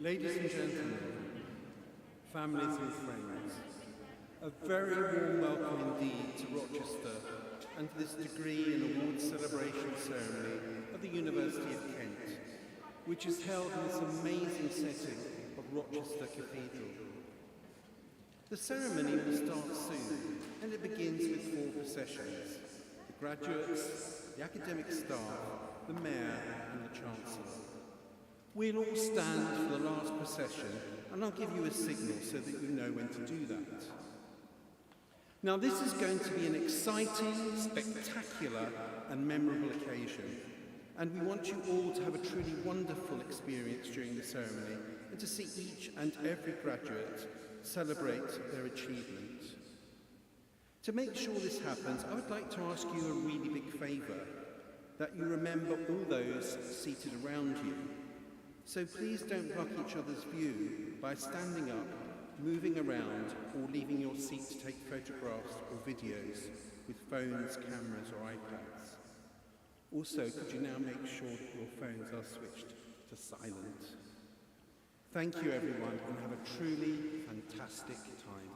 Ladies and gentlemen, families and friends, a very warm welcome indeed to Rochester and to this degree and awards celebration ceremony of the University of Kent, which is held in this amazing setting of Rochester Cathedral. The ceremony will start soon, and it begins with 4 processions: the graduates, the academic staff, the Mayor and the Chancellor. We'll all stand for the last procession, and I'll give you a signal so that you know when to do that. Now, this is going to be an exciting, spectacular and memorable occasion, and we want you all to have a truly wonderful experience during the ceremony and to see each and every graduate celebrate their achievement. To make sure this happens, I would like to ask you a really big favour, that you remember all those seated around you. So please don't block each other's view by standing up, moving around, or leaving your seat to take photographs or videos with phones, cameras or iPads. Also, could you now make sure that your phones are switched to silent? Thank you everyone, and have a truly fantastic time.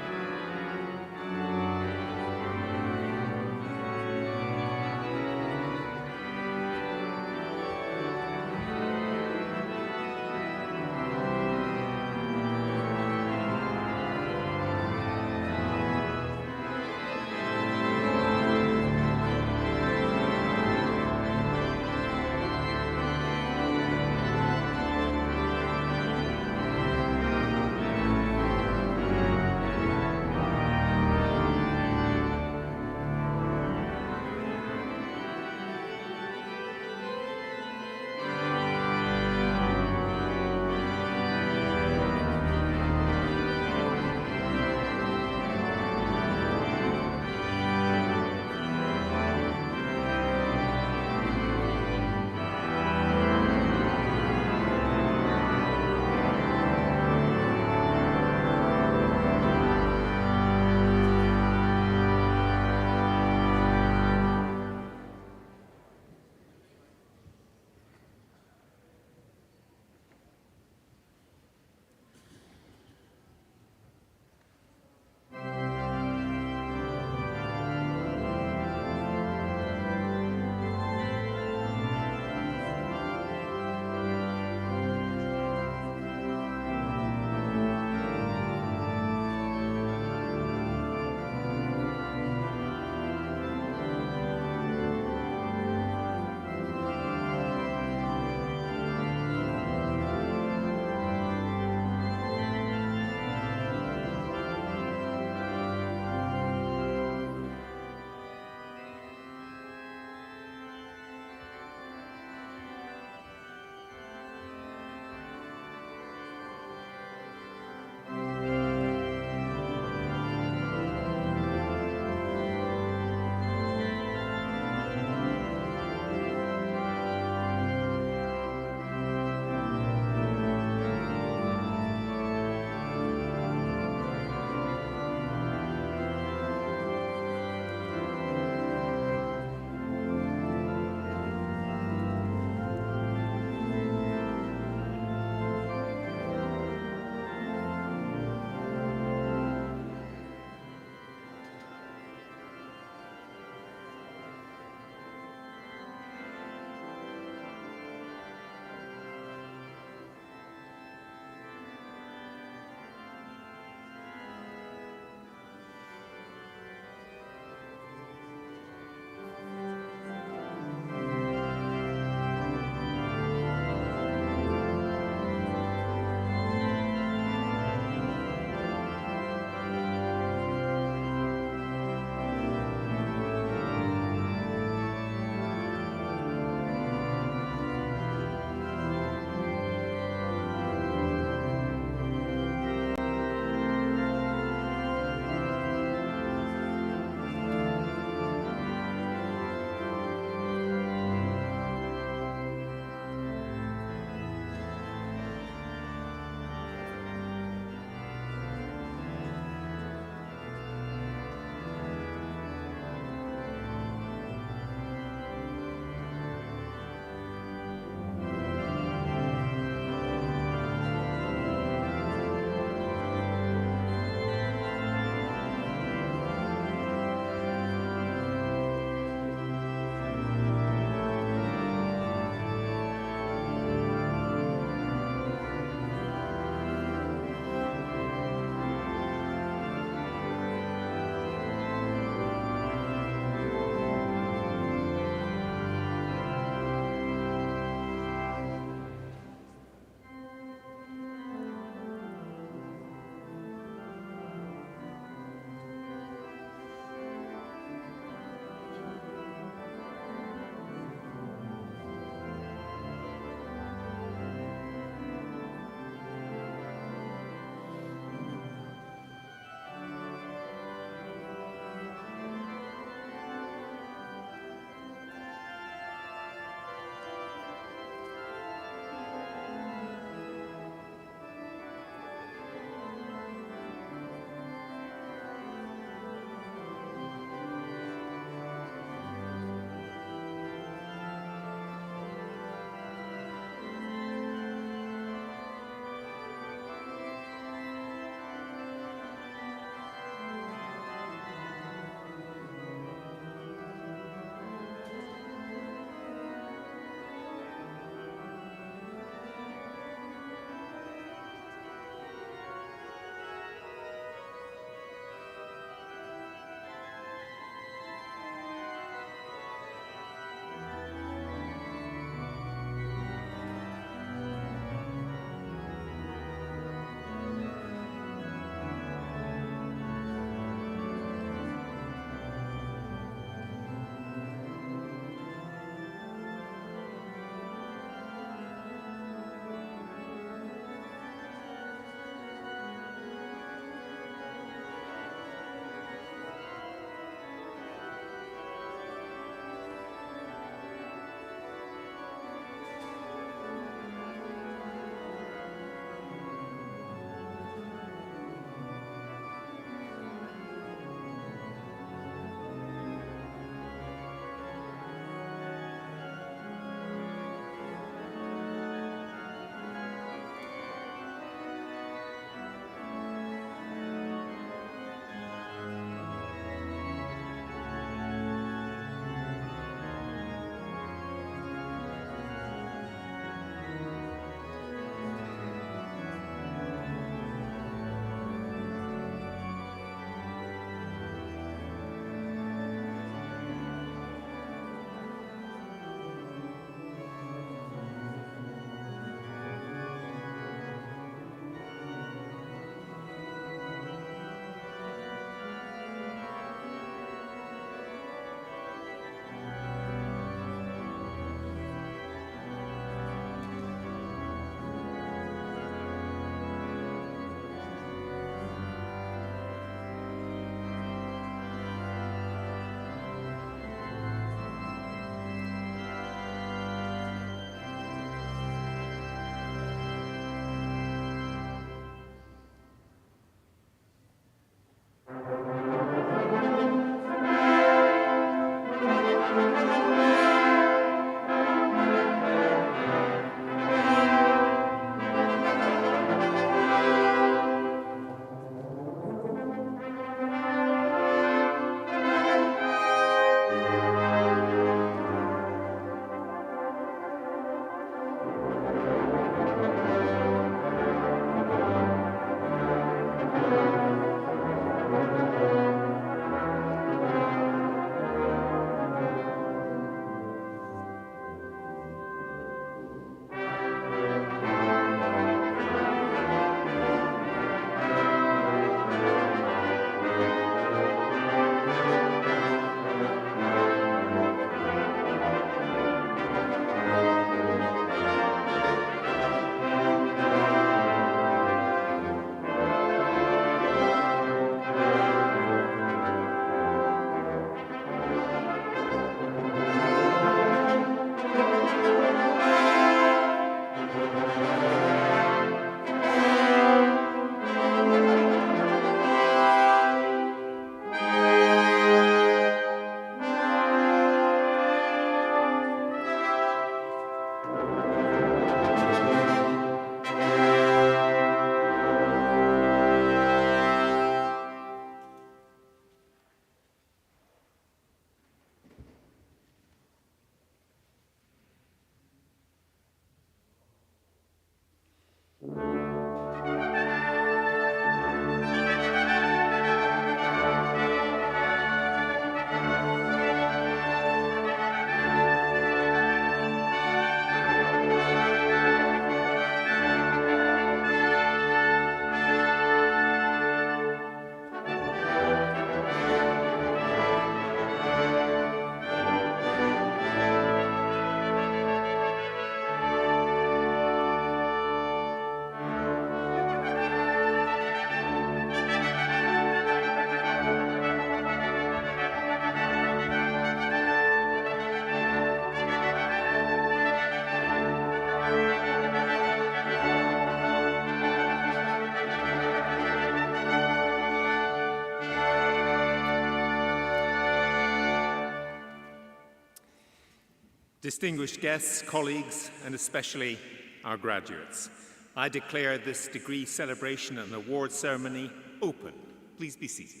Distinguished guests, colleagues, and especially our graduates, I declare this degree celebration and award ceremony open. Please be seated.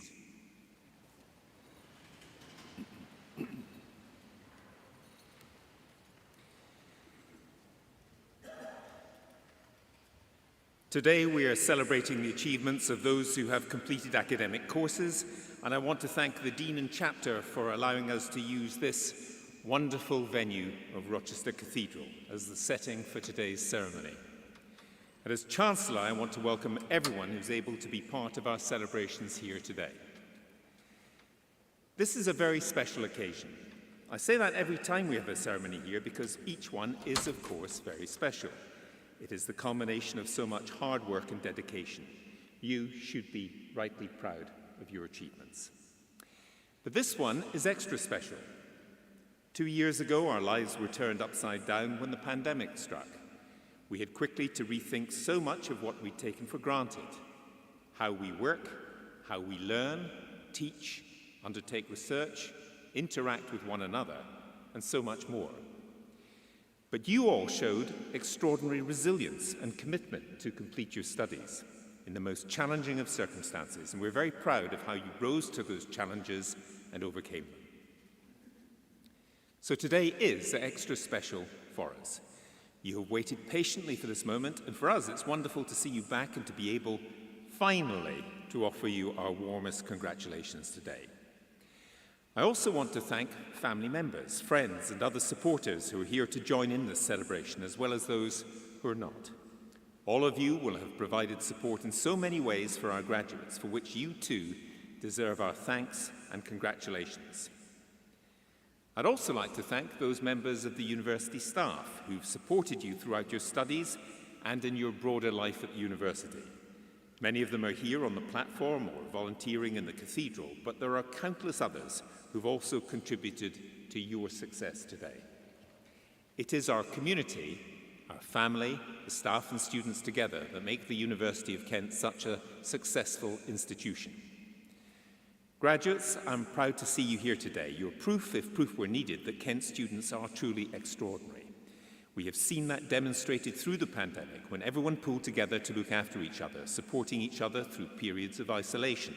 Today we are celebrating the achievements of those who have completed academic courses, and I want to thank the Dean and Chapter for allowing us to use this wonderful venue of Rochester Cathedral as the setting for today's ceremony. And as Chancellor, I want to welcome everyone who's able to be part of our celebrations here today. This is a very special occasion. I say that every time we have a ceremony here because each one is, of course, very special. It is the culmination of so much hard work and dedication. You should be rightly proud of your achievements. But this one is extra special. 2 years ago, our lives were turned upside down when the pandemic struck. We had quickly to rethink so much of what we'd taken for granted: how we work, how we learn, teach, undertake research, interact with one another, and so much more. But you all showed extraordinary resilience and commitment to complete your studies in the most challenging of circumstances, and we're very proud of how you rose to those challenges and overcame them. So today is extra special for us. You have waited patiently for this moment, and for us it's wonderful to see you back and to be able, finally, to offer you our warmest congratulations today. I also want to thank family members, friends, and other supporters who are here to join in this celebration, as well as those who are not. All of you will have provided support in so many ways for our graduates, for which you too deserve our thanks and congratulations. I'd also like to thank those members of the university staff who've supported you throughout your studies and in your broader life at the university. Many of them are here on the platform or volunteering in the cathedral, but there are countless others who've also contributed to your success today. It is our community, our family, the staff and students together that make the University of Kent such a successful institution. Graduates, I'm proud to see you here today. You're proof, if proof were needed, that Kent students are truly extraordinary. We have seen that demonstrated through the pandemic when everyone pulled together to look after each other, supporting each other through periods of isolation,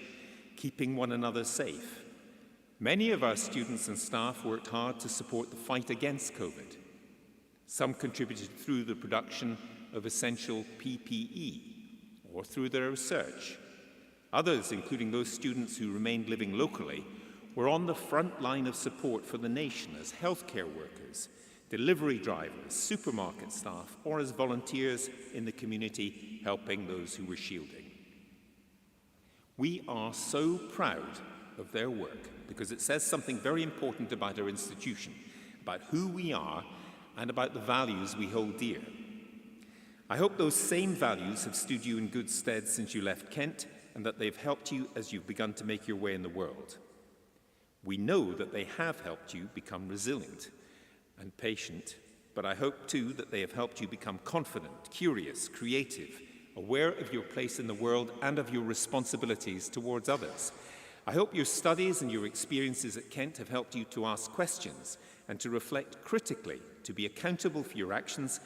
keeping one another safe. Many of our students and staff worked hard to support the fight against COVID. Some contributed through the production of essential PPE or through their research. Others, including those students who remained living locally, were on the front line of support for the nation as healthcare workers, delivery drivers, supermarket staff, or as volunteers in the community helping those who were shielding. We are so proud of their work because it says something very important about our institution, about who we are, and about the values we hold dear. I hope those same values have stood you in good stead since you left Kent, and that they've helped you as you've begun to make your way in the world. We know that they have helped you become resilient and patient, but I hope too that they have helped you become confident, curious, creative, aware of your place in the world and of your responsibilities towards others. I hope your studies and your experiences at Kent have helped you to ask questions and to reflect critically, to be accountable for your actions,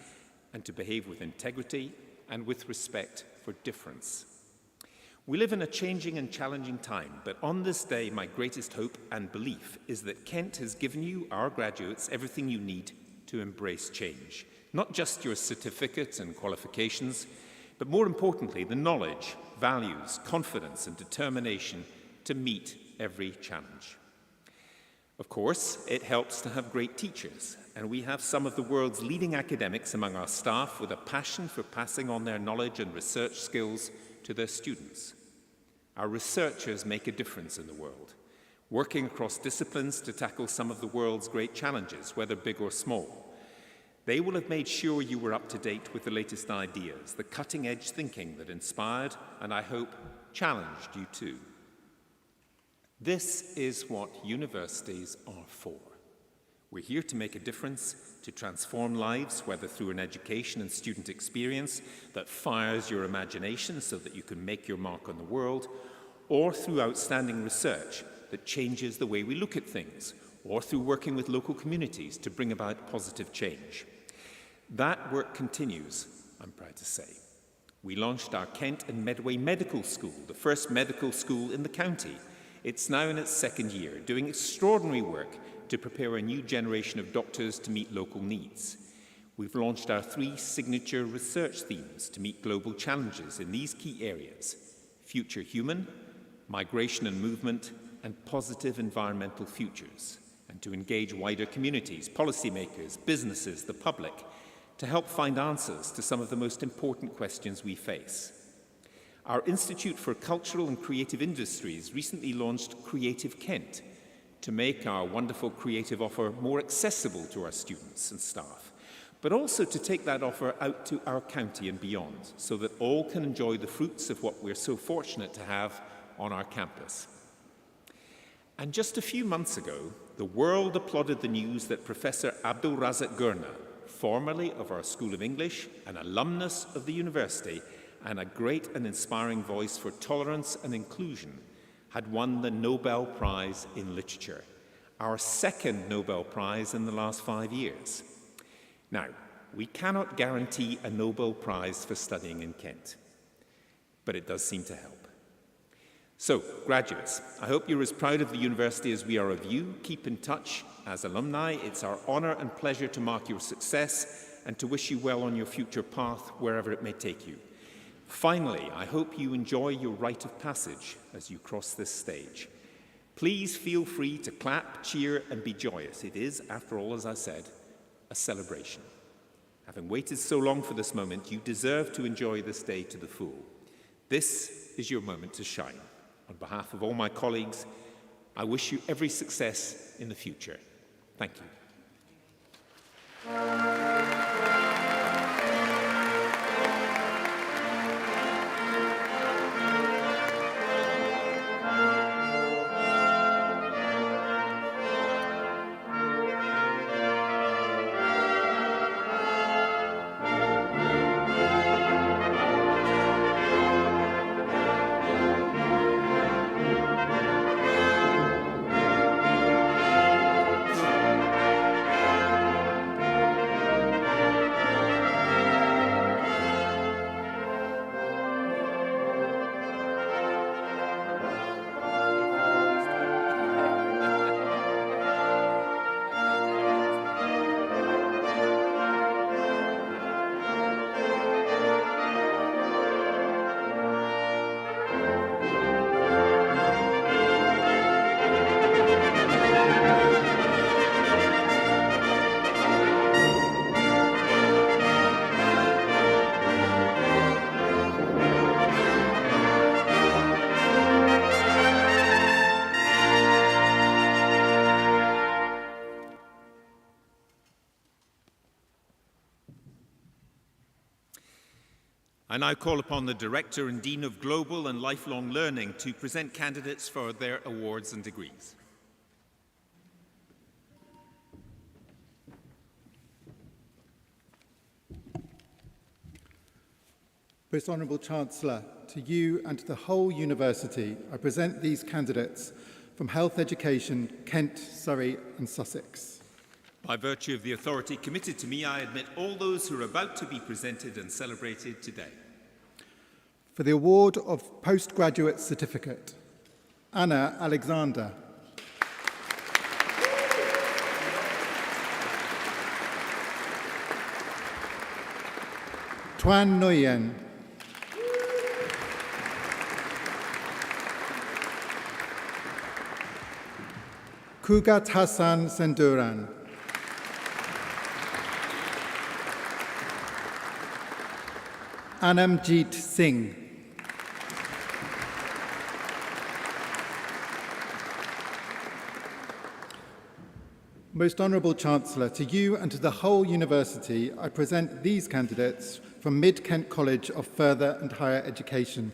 and to behave with integrity and with respect for difference. We live in a changing and challenging time, but on this day, my greatest hope and belief is that Kent has given you, our graduates, everything you need to embrace change. Not just your certificates and qualifications, but more importantly, the knowledge, values, confidence, and determination to meet every challenge. Of course, it helps to have great teachers, and we have some of the world's leading academics among our staff with a passion for passing on their knowledge and research skills to their students. Our researchers make a difference in the world, working across disciplines to tackle some of the world's great challenges, whether big or small. They will have made sure you were up to date with the latest ideas, the cutting-edge thinking that inspired and, I hope, challenged you too. This is what universities are for. We're here to make a difference, to transform lives, whether through an education and student experience that fires your imagination so that you can make your mark on the world, or through outstanding research that changes the way we look at things, or through working with local communities to bring about positive change. That work continues, I'm proud to say. We launched our Kent and Medway Medical School, the first medical school in the county. It's now in its second year, doing extraordinary work to prepare a new generation of doctors to meet local needs. We've launched our 3 signature research themes to meet global challenges in these key areas: future human, migration and movement, and positive environmental futures, and to engage wider communities, policymakers, businesses, the public, to help find answers to some of the most important questions we face. Our Institute for Cultural and Creative Industries recently launched Creative Kent to make our wonderful creative offer more accessible to our students and staff, but also to take that offer out to our county and beyond, so that all can enjoy the fruits of what we're so fortunate to have on our campus. And just a few months ago, the world applauded the news that Professor Abdul Razak Gurna, formerly of our School of English, an alumnus of the university, and a great and inspiring voice for tolerance and inclusion, had won the Nobel Prize in Literature, our second Nobel Prize in the last 5 years. Now, we cannot guarantee a Nobel Prize for studying in Kent, but it does seem to help. So, graduates, I hope you're as proud of the university as we are of you. Keep in touch as alumni. It's our honour and pleasure to mark your success and to wish you well on your future path, wherever it may take you. Finally, I hope you enjoy your rite of passage as you cross this stage. Please feel free to clap, cheer, and be joyous. It is, after all, as I said, a celebration. Having waited so long for this moment, you deserve to enjoy this day to the full. This is your moment to shine. On behalf of all my colleagues, I wish you every success in the future. Thank you. I now call upon the Director and Dean of Global and Lifelong Learning to present candidates for their awards and degrees. Most Honourable Chancellor, to you and to the whole University, I present these candidates from Health Education, Kent, Surrey and Sussex. By virtue of the authority committed to me, I admit all those who are about to be presented and celebrated today. For the award of Postgraduate Certificate, Anna Alexander. Tuan Nguyen. Kugat Hassan Senduran. Anamjeet Singh. Most Honourable Chancellor, to you and to the whole University, I present these candidates from MidKent College of Further and Higher Education.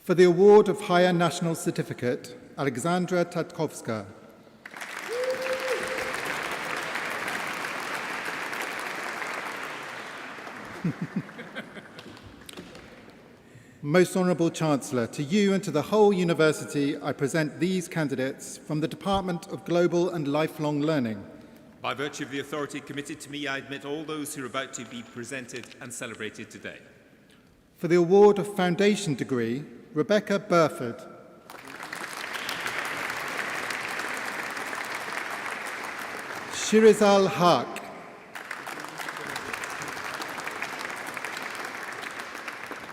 For the award of Higher National Certificate, Alexandra Tatkovska. Most Honourable Chancellor, to you and to the whole University, I present these candidates from the Department of Global and Lifelong Learning. By virtue of the authority committed to me, I admit all those who are about to be presented and celebrated today. For the award of Foundation Degree, Rebecca Burford. Shirizal Haq.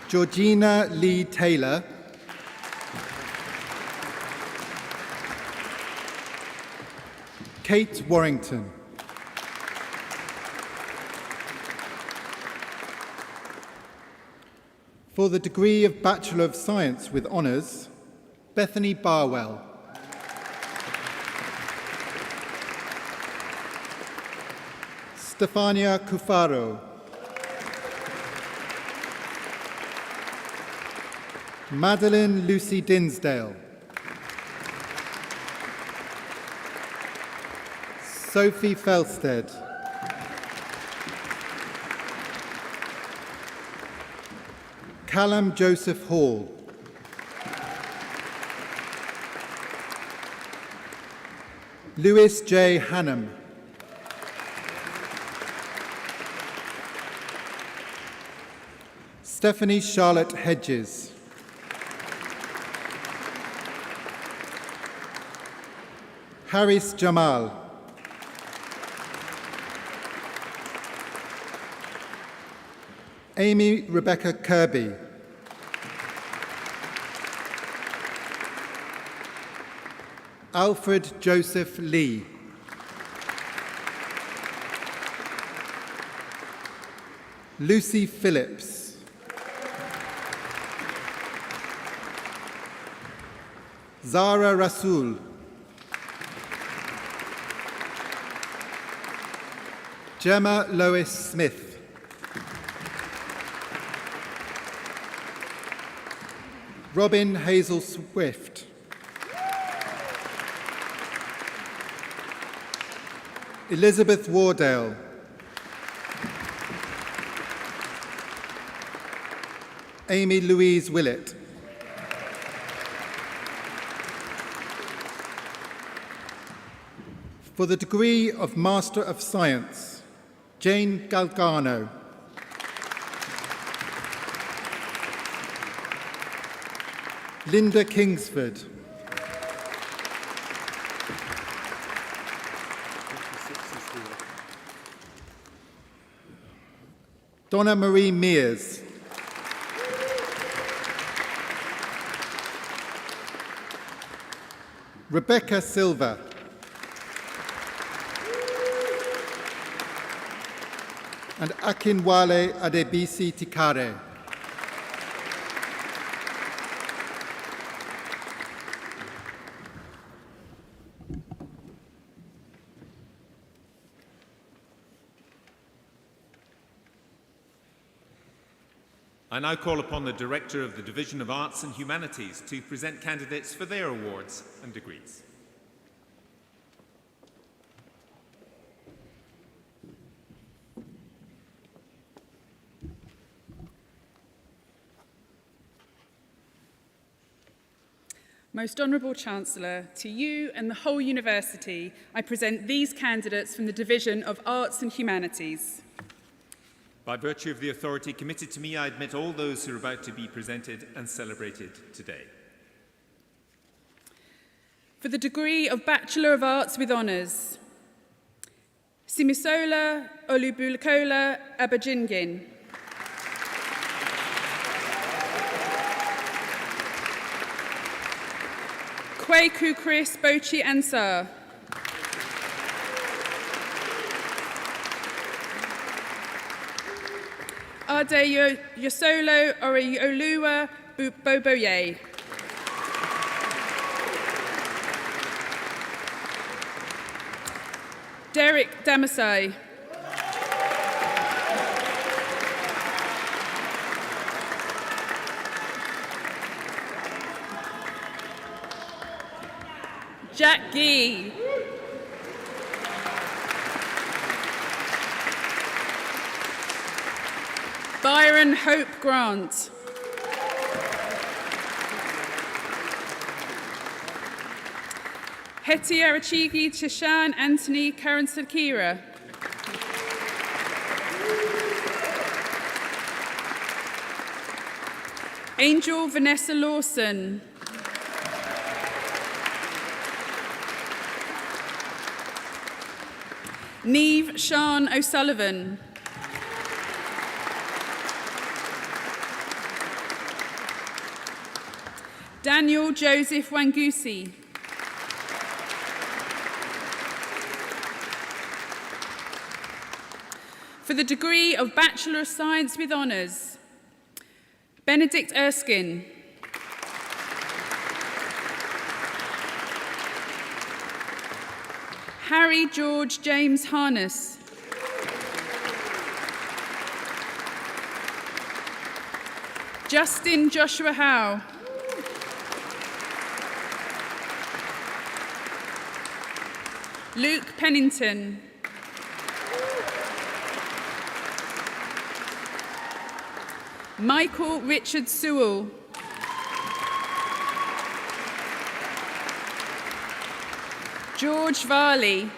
Georgina Lee Taylor. Kate Warrington. For the degree of Bachelor of Science with Honours, Bethany Barwell. Stefania Cufaro. Madeline Lucy Dinsdale. Sophie Felsted. Callum Joseph Hall. Lewis J. Hannam. Stephanie Charlotte Hedges. Haris Jamal. Amy Rebecca Kirby. Alfred Joseph Lee. Lucy Phillips. Zara Rasool. Gemma Lois Smith. Robin Hazel Swift. Elizabeth Wardale. Amy Louise Willett. For the degree of Master of Science, Jane Galgano. Linda Kingsford. Donna Marie Mears. Rebecca Silva. And Akinwale Adebisi Tikare. I now call upon the Director of the Division of Arts and Humanities to present candidates for their awards and degrees. Most Honourable Chancellor, to you and the whole University, I present these candidates from the Division of Arts and Humanities. By virtue of the authority committed to me, I admit all those who are about to be presented and celebrated today. For the degree of Bachelor of Arts with Honours, Simisola Olubulakola Abajingin. Kweku Chris Bochi Ansar. Ade Yosolo Orioluwa Boboye. Derek Damasai. Jack Gee. Byron Hope Grant. Hetty Arachigi Chishan Anthony Karen Sakira. Angel Vanessa Lawson. Neve Sean O'Sullivan. Daniel Joseph Wangusi. For the degree of Bachelor of Science with Honours, Benedict Erskine. Harry George James Harness. Justin Joshua Howe. Luke Pennington. Michael Richard Sewell. George Varley.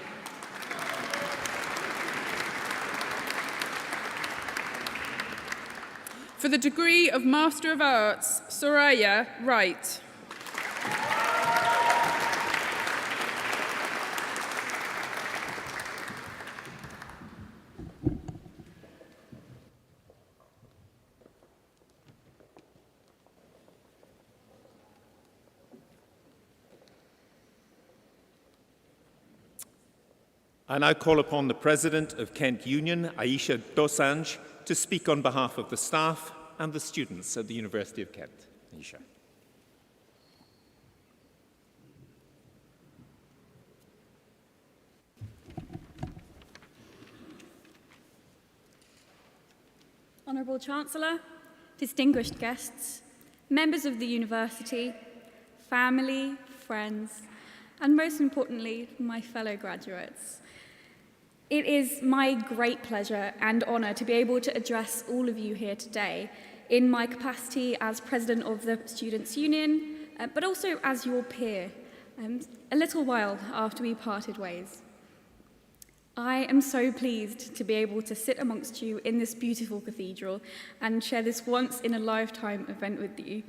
For the degree of Master of Arts, Soraya Wright. I now call upon the President of Kent Union, Aisha Dosanjh, to speak on behalf of the staff and the students at the University of Kent. Aisha. Honourable Chancellor, distinguished guests, members of the university, family, friends, and most importantly, my fellow graduates. It is my great pleasure and honour to be able to address all of you here today in my capacity as President of the Students' Union, but also as your peer, a little while after we parted ways. I am so pleased to be able to sit amongst you in this beautiful cathedral and share this once-in-a-lifetime event with you.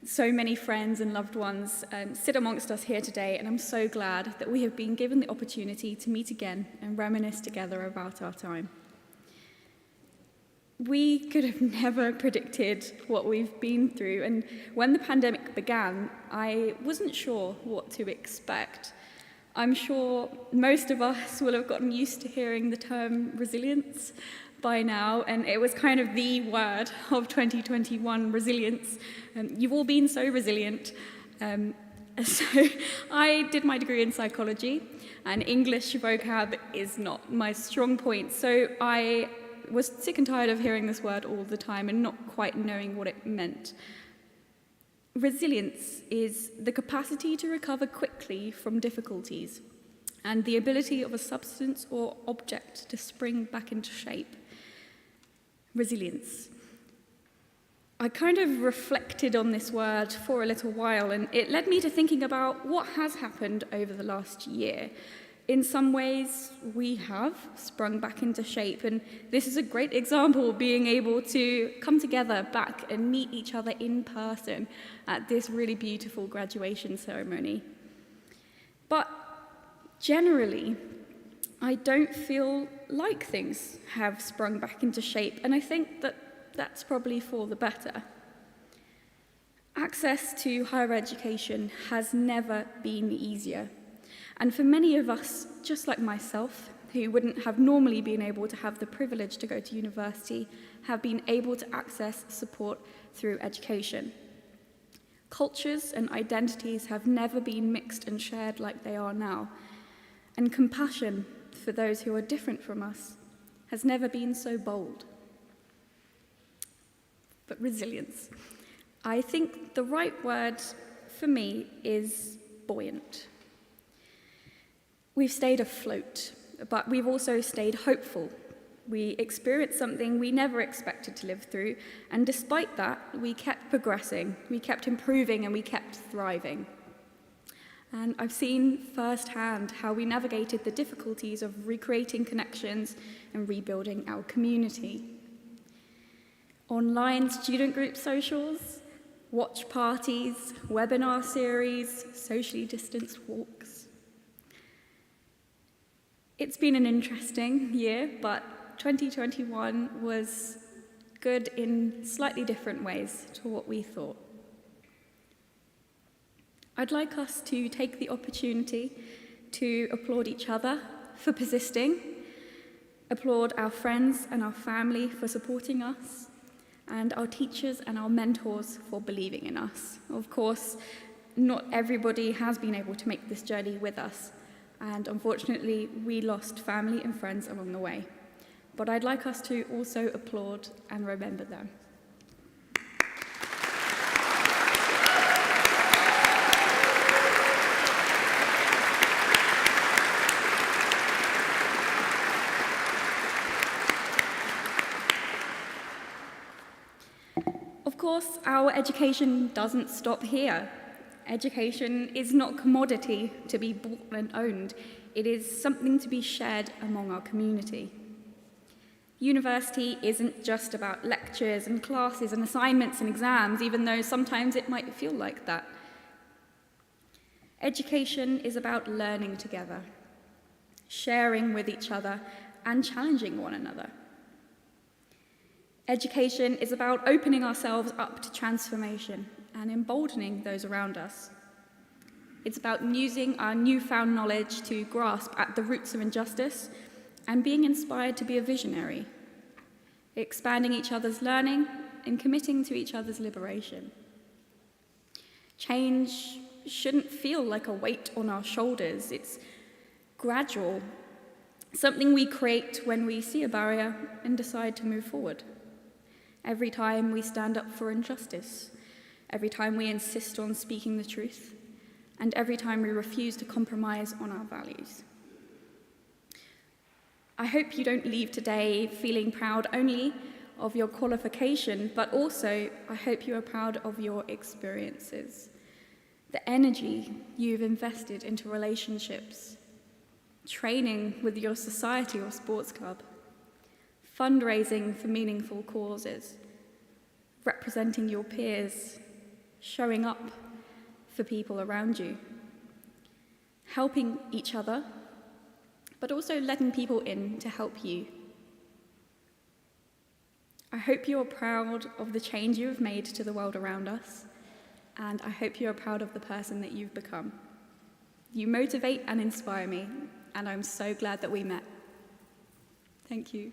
So many friends and loved ones sit amongst us here today, and I'm so glad that we have been given the opportunity to meet again and reminisce together about our time. We could have never predicted what we've been through, and when the pandemic began, I wasn't sure what to expect. I'm sure most of us will have gotten used to hearing the term resilience by now, and it was kind of the word of 2021, resilience. You've all been so resilient. So I did my degree in psychology, and English vocab is not my strong point, so I was sick and tired of hearing this word all the time and not quite knowing what it meant. Resilience is the capacity to recover quickly from difficulties and the ability of a substance or object to spring back into shape. Resilience. I kind of reflected on this word for a little while, and it led me to thinking about what has happened over the last year. In some ways, we have sprung back into shape, and this is a great example of being able to come together back and meet each other in person at this really beautiful graduation ceremony. But generally, I don't feel like things have sprung back into shape, and I think that that's probably for the better. Access to higher education has never been easier. And for many of us, just like myself, who wouldn't have normally been able to have the privilege to go to university, have been able to access support through education. Cultures and identities have never been mixed and shared like they are now. And compassion for those who are different from us has never been so bold. But resilience. I think the right word for me is buoyant. We've stayed afloat, but we've also stayed hopeful. We experienced something we never expected to live through, and despite that, we kept progressing, we kept improving, and we kept thriving. And I've seen firsthand how we navigated the difficulties of recreating connections and rebuilding our community. Online student group socials, watch parties, webinar series, socially distanced walks. It's been an interesting year, but 2021 was good in slightly different ways to what we thought. I'd like us to take the opportunity to applaud each other for persisting, applaud our friends and our family for supporting us, and our teachers and our mentors for believing in us. Of course, not everybody has been able to make this journey with us, and unfortunately, we lost family and friends along the way. But I'd like us to also applaud and remember them. Of course, our education doesn't stop here. Education is not a commodity to be bought and owned. It is something to be shared among our community. University isn't just about lectures and classes and assignments and exams, even though sometimes it might feel like that. Education is about learning together, sharing with each other, and challenging one another. Education is about opening ourselves up to transformation and emboldening those around us. It's about using our newfound knowledge to grasp at the roots of injustice and being inspired to be a visionary, expanding each other's learning and committing to each other's liberation. Change shouldn't feel like a weight on our shoulders. It's gradual, something we create when we see a barrier and decide to move forward. Every time we stand up for injustice, every time we insist on speaking the truth, and every time we refuse to compromise on our values. I hope you don't leave today feeling proud only of your qualification, but also I hope you are proud of your experiences, the energy you've invested into relationships, training with your society or sports club, fundraising for meaningful causes, representing your peers, showing up for people around you, helping each other, but also letting people in to help you. I hope you are proud of the change you have made to the world around us, and I hope you are proud of the person that you've become. You motivate and inspire me, and I'm so glad that we met. Thank you.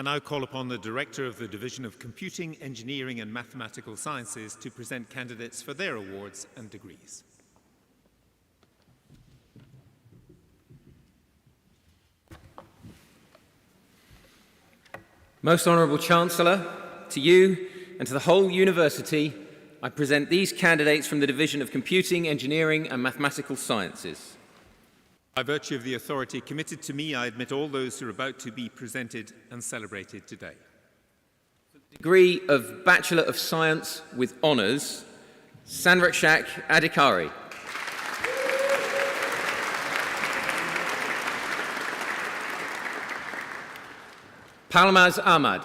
I now call upon the Director of the Division of Computing, Engineering and Mathematical Sciences to present candidates for their awards and degrees. Most Honourable Chancellor, to you and to the whole University, I present these candidates from the Division of Computing, Engineering and Mathematical Sciences. By virtue of the authority committed to me, I admit all those who are about to be presented and celebrated today. Degree of Bachelor of Science with Honours, Sanrakshak Adhikari. Palmaz Ahmad.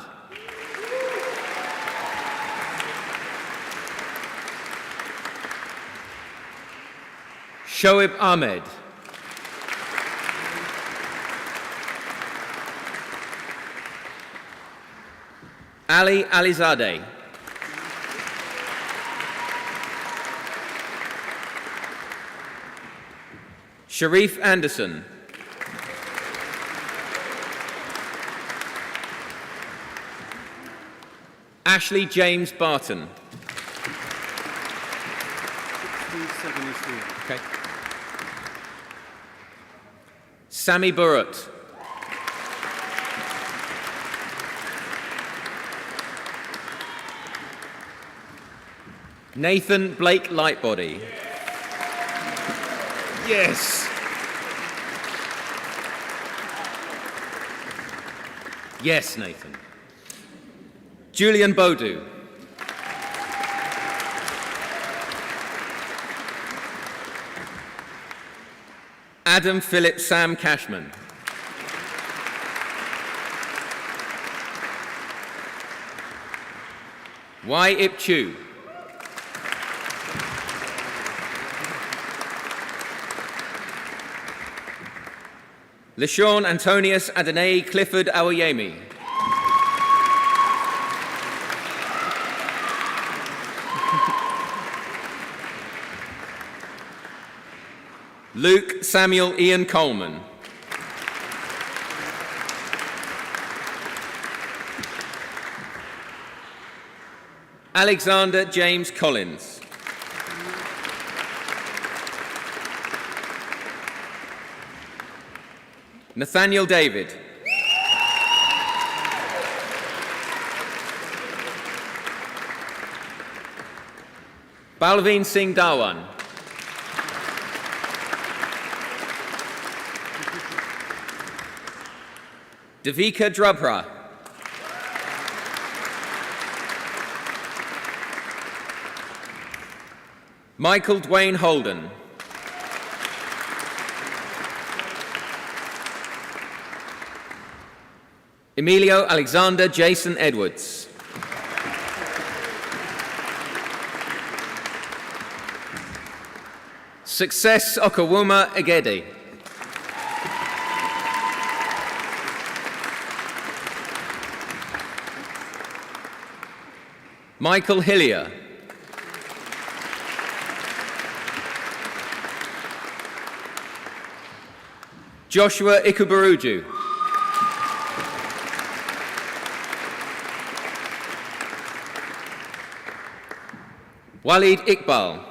Shoaib Ahmed. Ali Alizadeh. Sharif Anderson. Ashley James Barton. Okay. Sami Burut. Nathan Blake Lightbody. Yes! Yes, Nathan. Julian Bodu. Adam Philip Sam Cashman. Wai Ip Chu. LeSean Antonius Adenei Clifford Awoyemi. Luke Samuel Ian Coleman. Alexander James Collins. Nathaniel David. Balveen Singh Dhawan. Devika Drabra. Michael Dwayne Holden. Emilio Alexander Jason Edwards. Success Okawuma Egede. Michael Hillier. Joshua Ikubaruju. Walid Iqbal.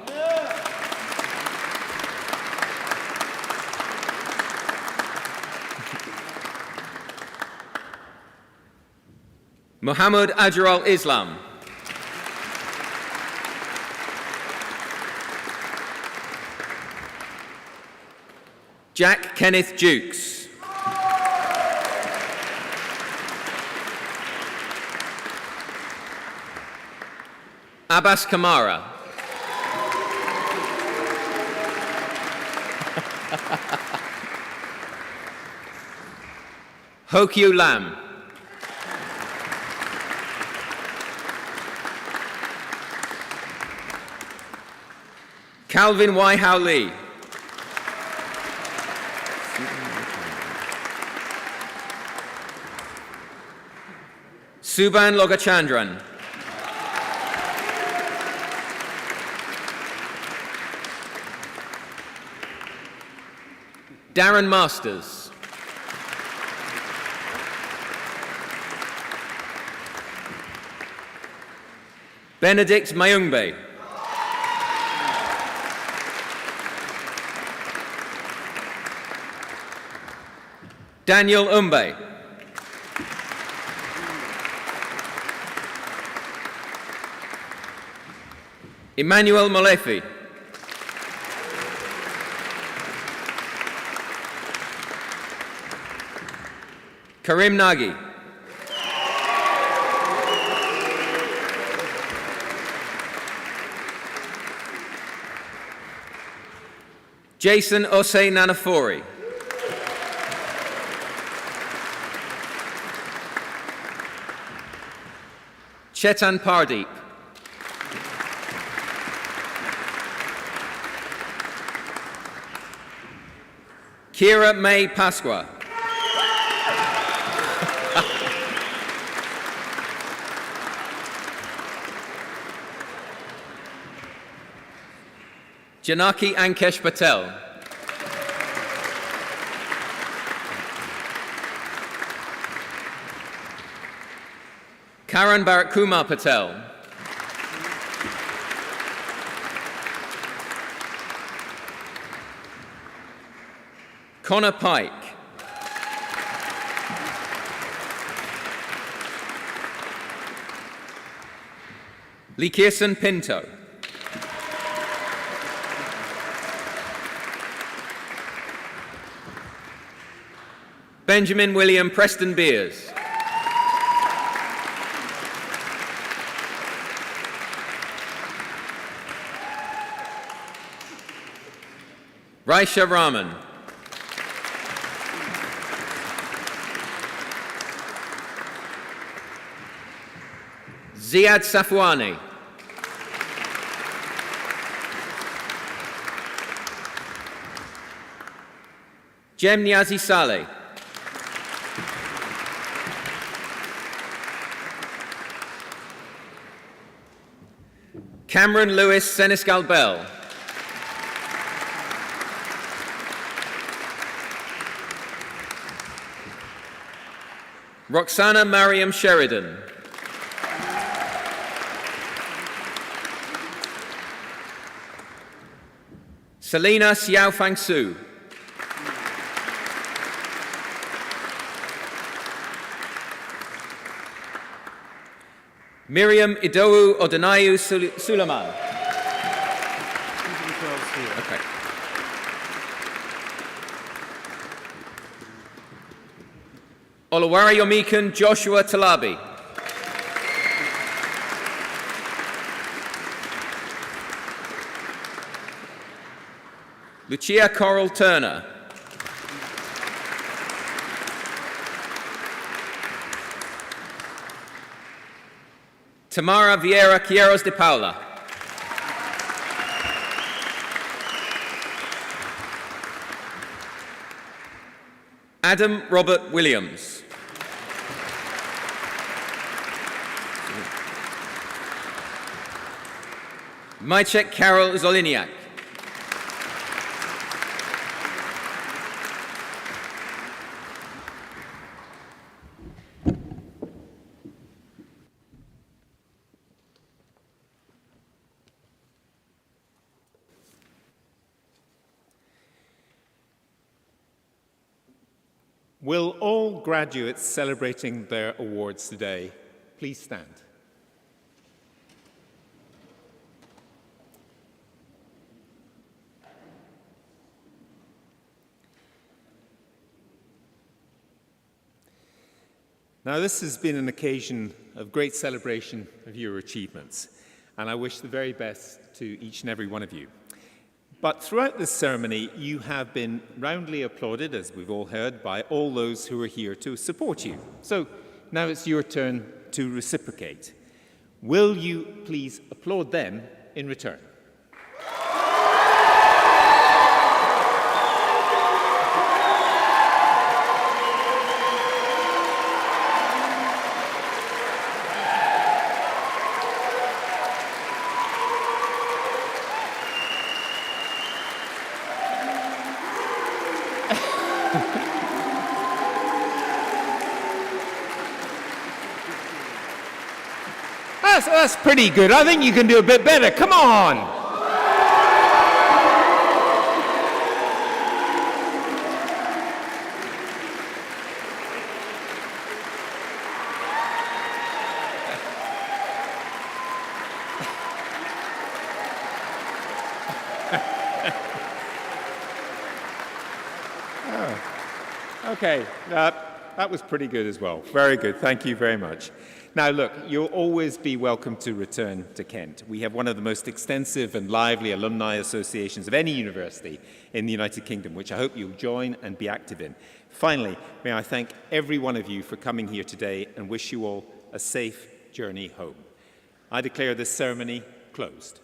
Muhammad Ajral Islam. Jack Kenneth Jukes. Abbas Kamara. Hokyu Lam. Calvin Y. Hao Lee. Suban Logachandran. Darren Masters. Benedict Mayungbe. Daniel Umbe. Emmanuel Molefi. Karim Nagy. Jason Osei Nanafori. Chetan Pardeep. Kira May Pasqua. Janaki Ankesh Patel. Karan Bharat Kumar Patel. Connor Pike. Lee Kirsten Pinto. Benjamin William Preston Beers. Raisha Rahman. Ziad Safwani. Jem Niazi Saleh. Cameron Lewis Seneschal Bell. Roxana Mariam Sheridan. Selena Xiaofang Su. Miriam Idowu Odonayu Suleiman. Okay. Olawari Yomikan Joshua Talabi. Lucia Coral Turner. Tamara Vieira Quieros de Paula. Adam Robert Williams. Maciek Karol Zoliniak. Will all graduates celebrating their awards today please stand? Now, this has been an occasion of great celebration of your achievements, and I wish the very best to each and every one of you. But throughout this ceremony, you have been roundly applauded, as we've all heard, by all those who are here to support you. So now it's your turn to reciprocate. Will you please applaud them in return? That's pretty good. I think you can do a bit better. Come on. Okay, that was pretty good as well. Very good. Thank you very much. Now, look, you'll always be welcome to return to Kent. We have one of the most extensive and lively alumni associations of any university in the United Kingdom, which I hope you'll join and be active in. Finally, may I thank every one of you for coming here today and wish you all a safe journey home. I declare this ceremony closed.